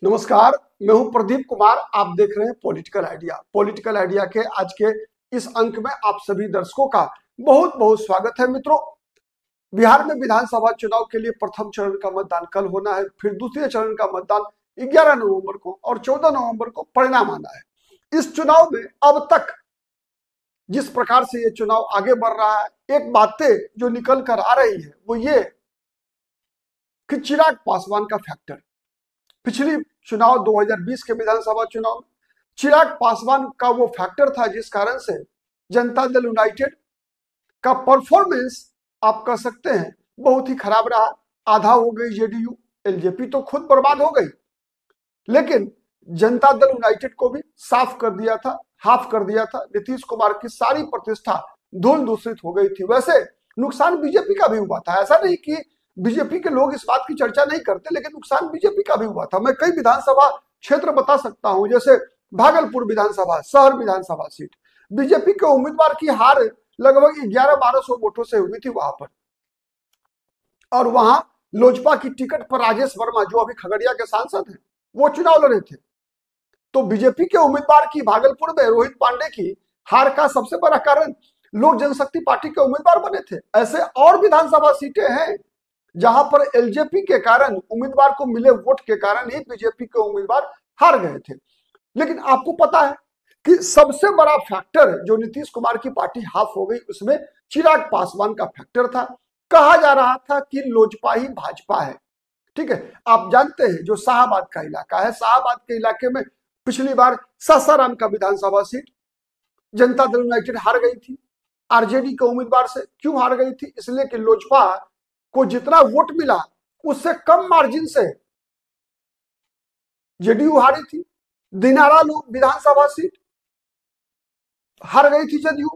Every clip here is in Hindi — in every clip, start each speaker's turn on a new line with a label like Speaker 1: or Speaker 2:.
Speaker 1: नमस्कार, मैं हूं प्रदीप कुमार। आप देख रहे हैं पॉलिटिकल आइडिया। पॉलिटिकल आइडिया के आज के इस अंक में आप सभी दर्शकों का बहुत बहुत स्वागत है। मित्रों, बिहार में विधानसभा चुनाव के लिए प्रथम चरण का मतदान कल होना है, फिर दूसरे चरण का मतदान 11 नवंबर को और 14 नवंबर को परिणाम आना है। इस चुनाव में अब तक जिस प्रकार से ये चुनाव आगे बढ़ रहा है, एक बातें जो निकल कर आ रही है वो ये कि चिराग पासवान का फैक्टर पिछली चुनाव 2020 के विधानसभा चुनाव में चिराग पासवान का वो फैक्टर था जिस कारण से जनता दल यूनाइटेड का परफॉर्मेंस आप कह सकते हैं बहुत ही खराब रहा। आधा हो गई जेडीयू, एलजेपी तो खुद बर्बाद हो गई, लेकिन जनता दल यूनाइटेड को भी साफ कर दिया था, हाफ कर दिया था। नीतीश कुमार की सारी प्रतिष्ठा धूल दूषित हो गई थी। वैसे नुकसान बीजेपी का भी हुआ था, ऐसा नहीं कि बीजेपी के लोग इस बात की चर्चा नहीं करते, लेकिन नुकसान बीजेपी का भी हुआ था। मैं कई विधानसभा क्षेत्र बता सकता हूं, जैसे भागलपुर विधानसभा शहर विधानसभा सीट, बीजेपी के उम्मीदवार की हार लगभग 1100-1200 वोटों से हुई थी वहां पर, और वहां लोजपा की टिकट पर राजेश वर्मा जो अभी खगड़िया के सांसद हैं वो चुनाव लड़े थे। तो बीजेपी के उम्मीदवार की भागलपुर में रोहित पांडे की हार का सबसे बड़ा कारण लोक जनशक्ति पार्टी के उम्मीदवार बने थे। ऐसे और विधानसभा सीटें हैं जहां पर एलजेपी के कारण उम्मीदवार को मिले वोट के कारण ही बीजेपी के उम्मीदवार हार गए थे। लेकिन आपको पता है कि सबसे बड़ा फैक्टर जो नीतीश कुमार की पार्टी हाफ हो गई उसमें चिराग पासवान का फैक्टर था। कहा जा रहा था कि लोजपा ही भाजपा है। ठीक है, आप जानते हैं जो शाहबाद का इलाका है, शाहबाद के इलाके में पिछली बार सासाराम का विधानसभा सीट जनता दल यूनाइटेड हार गई थी आरजेडी के उम्मीदवार से। क्यों हार गई थी? इसलिए कि लोजपा को जितना वोट मिला उससे कम मार्जिन से जेडीयू हारी थी। दिनारा विधानसभा सीट हार गई थी जेडीयू,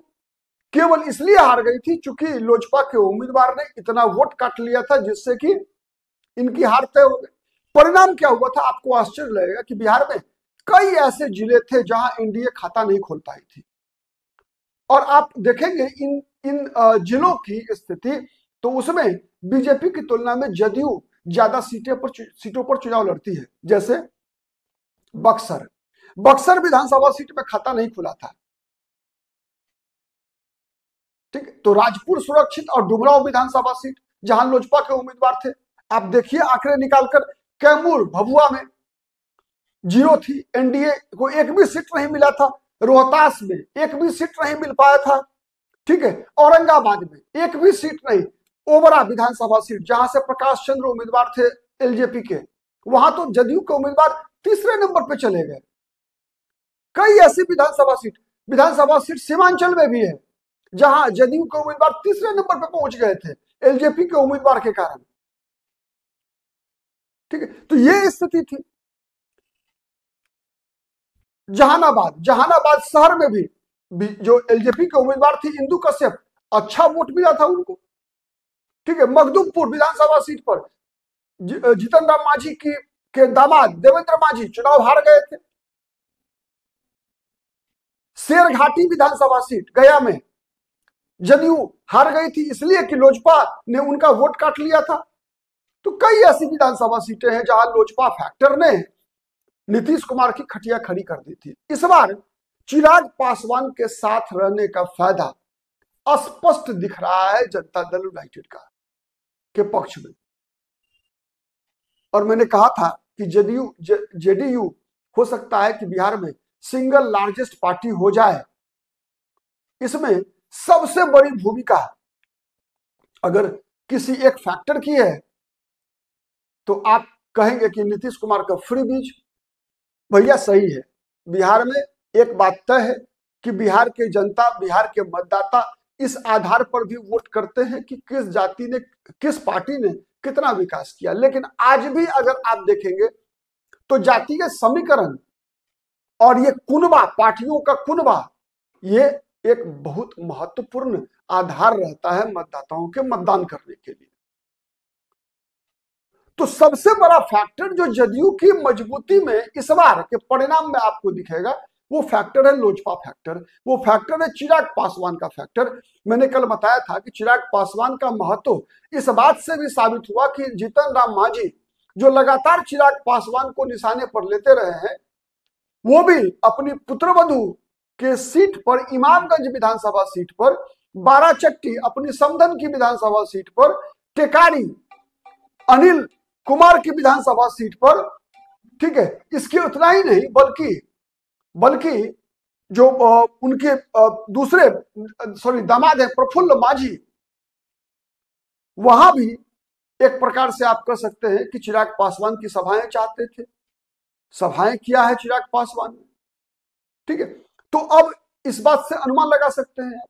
Speaker 1: केवल इसलिए हार गई थी क्योंकि लोजपा के उम्मीदवार ने इतना वोट काट लिया था जिससे कि इनकी हार तय हो गई। परिणाम क्या हुआ था? आपको आश्चर्य लगेगा कि बिहार में कई ऐसे जिले थे जहां एनडीए खाता नहीं खोल पाई थी, और आप देखेंगे इन इन जिलों की स्थिति तो उसमें बीजेपी की तुलना में जदयू ज्यादा सीटों पर चुनाव लड़ती है। जैसे बक्सर विधानसभा सीट में खाता नहीं खुला था। ठीक, तो राजपुर सुरक्षित और डुमरांव विधानसभा सीट जहां लोजपा के उम्मीदवार थे, आप देखिए आंकड़े निकालकर, कैमूर भभुआ में 0 थी, एनडीए को एक भी सीट नहीं मिला था। रोहतास में एक भी सीट नहीं मिल पाया था। ठीक है, औरंगाबाद में एक भी सीट नहीं। ओबरा विधानसभा सीट जहां से प्रकाश चंद्र उम्मीदवार थे एलजेपी के, वहां तो जदयू के उम्मीदवार तीसरे नंबर पे चले गए। कई ऐसी विधानसभा सीट सीमांचल में भी है जहां जदयू के उम्मीदवार तीसरे नंबर पे पहुंच गए थे एलजेपी के उम्मीदवार के कारण। ठीक है, तो ये स्थिति थी। जहानाबाद शहर में भी जो एलजेपी के उम्मीदवार थी इंदु कश्यप, अच्छा वोट मिला था उनको। ठीक है, मखदूमपुर विधानसभा सीट पर जीतन राम मांझी के दामाद देवेंद्र मांझी चुनाव हार गए थे। शेरघाटी विधानसभा सीट गया में जदयू हार गई थी इसलिए कि लोजपा ने उनका वोट काट लिया था। तो कई ऐसी विधानसभा सीटें हैं जहां लोजपा फैक्टर ने नीतीश कुमार की खटिया खड़ी कर दी थी। इस बार चिराग पासवान के साथ रहने का फायदा स्पष्ट दिख रहा है जनता दल यूनाइटेड का के पक्ष में। और मैंने कहा था कि जेडीयू हो सकता है कि बिहार में सिंगल लार्जेस्ट पार्टी हो जाए। इसमें सबसे बड़ी भूमिका अगर किसी एक फैक्टर की है तो आप कहेंगे कि नीतीश कुमार का फ्री बीज। भैया सही है, बिहार में एक बात तय है कि बिहार के जनता, बिहार के मतदाता इस आधार पर भी वोट करते हैं कि किस जाति ने, किस पार्टी ने कितना विकास किया। लेकिन आज भी अगर आप देखेंगे तो जातीय समीकरण और ये कुनबा, पार्टियों का कुनबा, ये एक बहुत महत्वपूर्ण आधार रहता है मतदाताओं के मतदान करने के लिए। तो सबसे बड़ा फैक्टर जो जदयू की मजबूती में इस बार के परिणाम में आपको दिखेगा वो फैक्टर है लोजपा फैक्टर। वो फैक्टर है चिराग पासवान का फैक्टर। मैंने कल बताया था कि चिराग पासवान का महत्व इस बात से भी साबित हुआ कि जीतन राम मांझी जो लगातार चिराग पासवान को निशाने पर लेते रहे हैं, वो भी अपनी पुत्रवधू के सीट पर, इमामगंज विधानसभा सीट पर, बाराचट्टी अपनी समधन की विधानसभा सीट पर, टेकारी अनिल कुमार की विधानसभा सीट पर, ठीक है, इसके उतना ही नहीं बल्कि जो उनके दूसरे दामाद है प्रफुल्ल माझी, वहां भी एक प्रकार से आप कह सकते हैं कि चिराग पासवान की सभाएं चाहते थे, सभाएं किया है चिराग पासवान ने, ठीक है। तो अब इस बात से अनुमान लगा सकते हैं,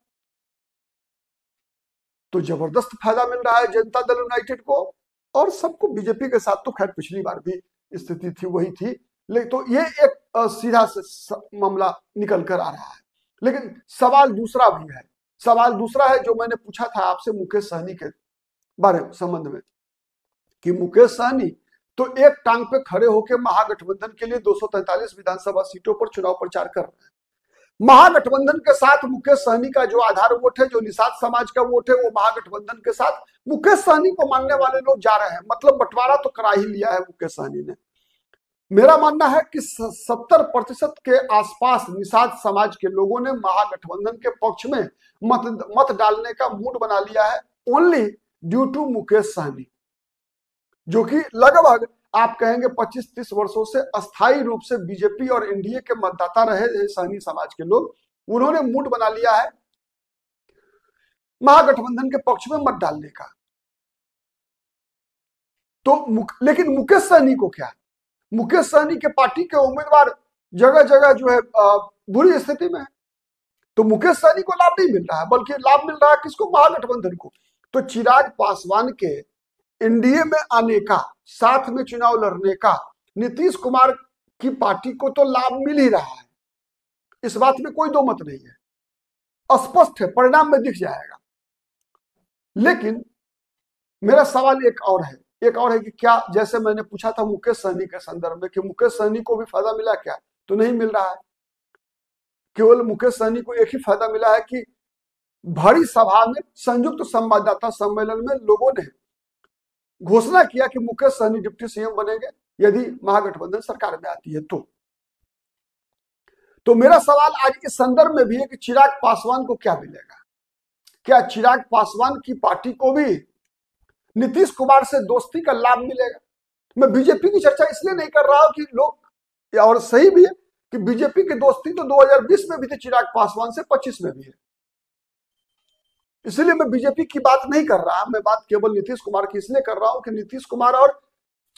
Speaker 1: तो जबरदस्त फायदा मिल रहा है जनता दल यूनाइटेड को और सबको। बीजेपी के साथ तो खैर पिछली बार भी स्थिति थी, वही थी, लेकिन तो ये एक सीधा से मामला निकल कर आ रहा है। लेकिन सवाल दूसरा भी है, सवाल दूसरा है जो मैंने पूछा था आपसे मुकेश सहनी के बारे में, संबंध में, कि मुकेश सहनी तो एक टांग पे खड़े होकर महागठबंधन के लिए 243 विधानसभा सीटों पर चुनाव प्रचार कर रहे हैं। महागठबंधन के साथ मुकेश सहनी का जो आधार वोट है, जो निषाद समाज का वोट है, वो महागठबंधन के साथ मुकेश सहनी को मानने वाले लोग जा रहे हैं। मतलब बंटवारा तो करा ही लिया है मुकेश सहनी ने। मेरा मानना है कि 70% के आसपास निषाद समाज के लोगों ने महागठबंधन के पक्ष में मत डालने का मूड बना लिया है, only due to Mukesh Sahani, जो कि लगभग आप कहेंगे 25-30 वर्षों से अस्थायी रूप से बीजेपी और एनडीए के मतदाता रहे हैं सहनी समाज के लोग। उन्होंने मूड बना लिया है महागठबंधन के पक्ष में मत डालने का। तो लेकिन मुकेश सहनी को क्या, मुकेश सहनी के पार्टी के उम्मीदवार जगह जगह जो है बुरी स्थिति में है, तो मुकेश सहनी को लाभ नहीं मिल रहा है, बल्कि लाभ मिल रहा है किसको, महागठबंधन को। तो चिराग पासवान के एनडीए में आने का, साथ में चुनाव लड़ने का नीतीश कुमार की पार्टी को तो लाभ मिल ही रहा है, इस बात में कोई दो मत नहीं है, स्पष्ट है, परिणाम में दिख जाएगा। लेकिन मेरा सवाल एक और है कि क्या, जैसे मैंने पूछा था मुकेश सहनी के संदर्भ में कि मुकेश सहनी को भी फायदा मिला क्या, तो नहीं मिल रहा है। केवल मुकेश सहनी को एक ही फायदा मिला है कि भारी सभा में संयुक्त संवाददाता सम्मेलन में लोगों ने घोषणा किया कि मुकेश सहनी डिप्टी सीएम बनेंगे यदि महागठबंधन सरकार में आती है। तो मेरा सवाल आज के संदर्भ में भी है कि चिराग पासवान को क्या मिलेगा, क्या चिराग पासवान की पार्टी को भी नीतीश कुमार से दोस्ती का लाभ मिलेगा। मैं बीजेपी की चर्चा इसलिए नहीं कर रहा हूं कि लोग, और सही भी है कि बीजेपी की दोस्ती तो 2020 में भी थी चिराग पासवान से, 25 में भी है, इसलिए मैं बीजेपी की बात नहीं कर रहा, मैं बात केवल नीतीश कुमार की इसलिए कर रहा हूं कि नीतीश कुमार और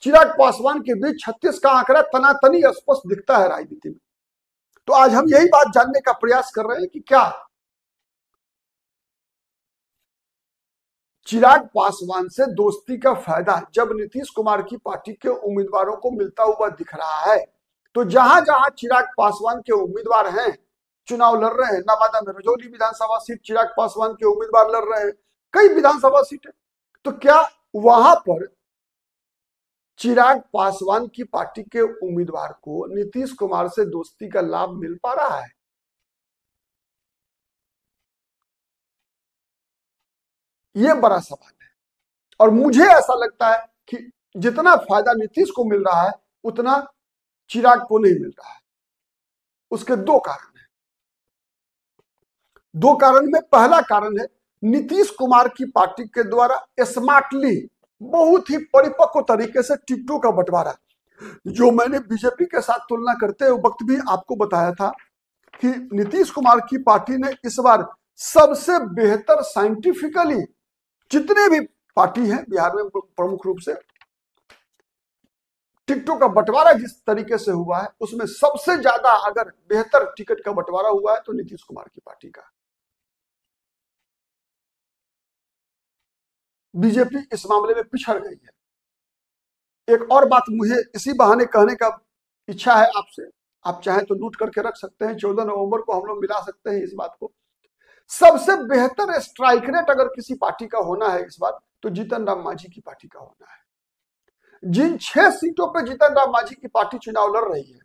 Speaker 1: चिराग पासवान के बीच 36 का आंकड़ा तनातनी स्पष्ट दिखता है राजनीति में। तो आज हम यही बात जानने का प्रयास कर रहे हैं कि क्या चिराग पासवान से दोस्ती का फायदा जब नीतीश कुमार की पार्टी के उम्मीदवारों को मिलता हुआ दिख रहा है, तो जहां जहां चिराग पासवान के उम्मीदवार हैं, चुनाव लड़ रहे हैं, नवादा में रजौली विधानसभा सीट चिराग पासवान के उम्मीदवार लड़ रहे हैं, कई विधानसभा सीटें, तो क्या वहां पर चिराग पासवान की पार्टी के उम्मीदवार को नीतीश कुमार से दोस्ती का लाभ मिल पा रहा है? यह बड़ा सवाल है। और मुझे ऐसा लगता है कि जितना फायदा नीतीश को मिल रहा है उतना चिराग को नहीं मिल रहा है। उसके दो कारण हैं। दो कारण में पहला कारण है नीतीश कुमार की पार्टी के द्वारा स्मार्टली, बहुत ही परिपक्व तरीके से टिकटों का बंटवारा, जो मैंने बीजेपी के साथ तुलना करते वक्त भी आपको बताया था कि नीतीश कुमार की पार्टी ने इस बार सबसे बेहतर साइंटिफिकली, जितने भी पार्टी हैं बिहार में प्रमुख रूप से, टिकटों का बंटवारा जिस तरीके से हुआ है उसमें सबसे ज्यादा अगर बेहतर टिकट का बंटवारा हुआ है तो नीतीश कुमार की पार्टी का। बीजेपी इस मामले में पिछड़ गई है। एक और बात मुझे इसी बहाने कहने का इच्छा है आपसे, आप चाहे तो नोट करके रख सकते हैं, 14 नवंबर को हम लोग मिला सकते हैं इस बात को। सबसे बेहतर स्ट्राइक रेट अगर किसी पार्टी का होना है इस बार, तो जीतन राम मांझी की पार्टी का होना है। जिन 6 सीटों पर जीतन राम मांझी की पार्टी चुनाव लड़ रही है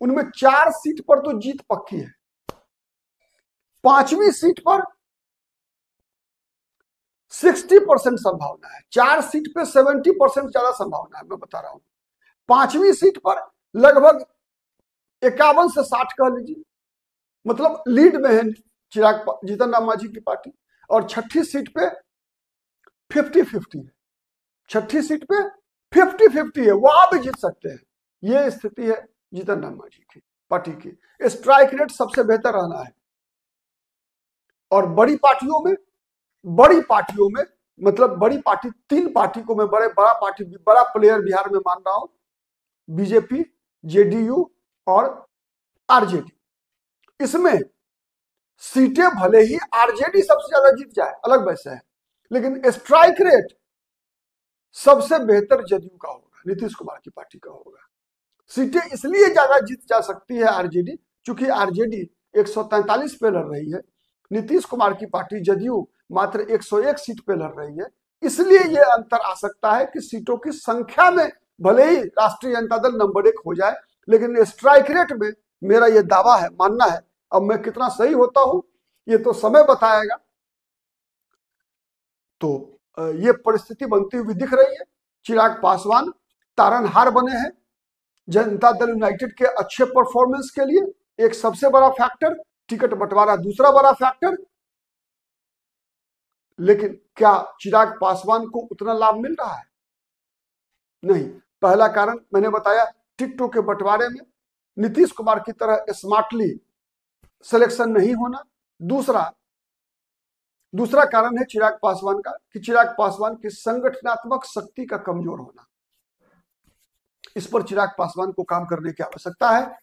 Speaker 1: उनमें 4 सीट पर तो जीत पक्की है, 5वीं सीट पर 60% संभावना है। 4 सीट पे 70% ज्यादा संभावना है, मैं बता रहा हूं। 5वीं सीट पर लगभग 51 से 60 कह लीजिए, मतलब लीड में है जीतन राम मांझी की पार्टी। और 6ठी सीट पे 50-50 है। 6ठी सीट पे 50-50 है, वहां भी जीत सकते हैं। ये स्थिति है जीतन राम मांझी की पार्टी की। स्ट्राइक रेट सबसे बेहतर रहना है। और बड़ी पार्टियों में मतलब बड़ी पार्टी, 3 पार्टी को मैं बड़ा प्लेयर बिहार में मान रहा हूं, बीजेपी, जेडीयू और आरजेडी। इसमें सीटें भले ही आरजेडी सबसे ज्यादा जीत जाए, अलग वैसे है, लेकिन स्ट्राइक रेट सबसे बेहतर जदयू का होगा, नीतीश कुमार की पार्टी का होगा। सीटें इसलिए ज्यादा जीत जा सकती है आरजेडी, क्योंकि आरजेडी 143 पे लड़ रही है, नीतीश कुमार की पार्टी जदयू मात्र 101 सीट पे लड़ रही है। इसलिए यह अंतर आ सकता है कि सीटों की संख्या में भले ही राष्ट्रीय जनता दल नंबर 1 हो जाए, लेकिन स्ट्राइक रेट में मेरा यह दावा है, मानना है। अब मैं कितना सही होता हूं ये तो समय बताएगा। तो ये परिस्थिति बनती हुई दिख रही है। चिराग पासवान तारनहार बने हैं जनता दल यूनाइटेड के अच्छे परफॉर्मेंस के लिए। एक सबसे बड़ा फैक्टर, टिकट बंटवारा दूसरा बड़ा फैक्टर। लेकिन क्या चिराग पासवान को उतना लाभ मिल रहा है? नहीं। पहला कारण मैंने बताया, टिकटों के बंटवारे में नीतीश कुमार की तरह स्मार्टली सिलेक्शन नहीं होना। दूसरा कारण है चिराग पासवान का, कि चिराग पासवान की संगठनात्मक शक्ति का कमजोर होना। इस पर चिराग पासवान को काम करने की आवश्यकता है।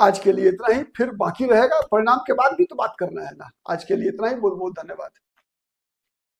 Speaker 1: आज के लिए इतना ही, फिर बाकी रहेगा, परिणाम के बाद भी तो बात करना है ना। आज के लिए इतना ही, बहुत बहुत धन्यवाद।